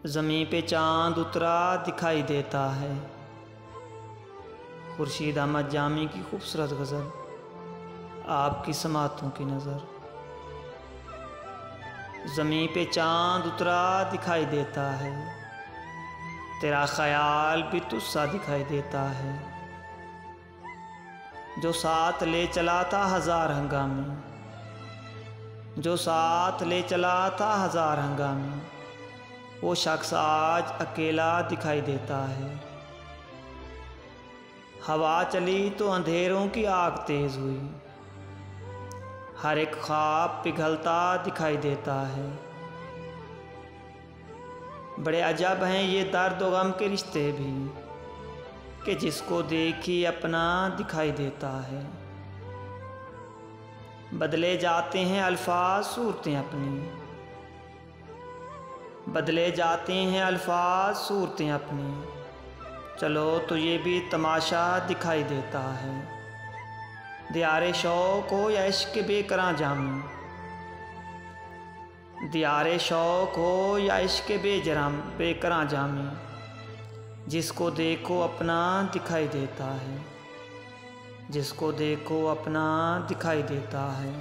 ज़मीं पे चाँद उतरा दिखाई देता है। खुर्शीद अहमद जामी की खूबसूरत गज़ल, आपकी समातों की नज़र। ज़मीं पे चाँद उतरा दिखाई देता है, तेरा ख़याल भी तुझसा दिखाई देता है। जो साथ ले चला था हज़ार हंगामे, जो साथ ले चला था हज़ार हंगामे, वो शख्स आज अकेला दिखाई देता है। हवा चली तो अंधेरों की आग तेज़ हुई, हर एक ख्वाब पिघलता दिखाई देता है। बड़े अजब हैं ये दर्द व गम के रिश्ते भी, कि जिसको देखी अपना दिखाई देता है। बदले जाते हैं अल्फाज सूरतें अपनी, बदले जाते हैं अल्फाज सूरतें अपनी, चलो तो ये भी तमाशा दिखाई देता है। दियारे शौक़ हो या इश्क़ बेकरां जामी, दियारे शौक़ हो या इश्क़ बेकरां जामी, जिसको देखो अपना दिखाई देता है, जिसको देखो अपना दिखाई देता है।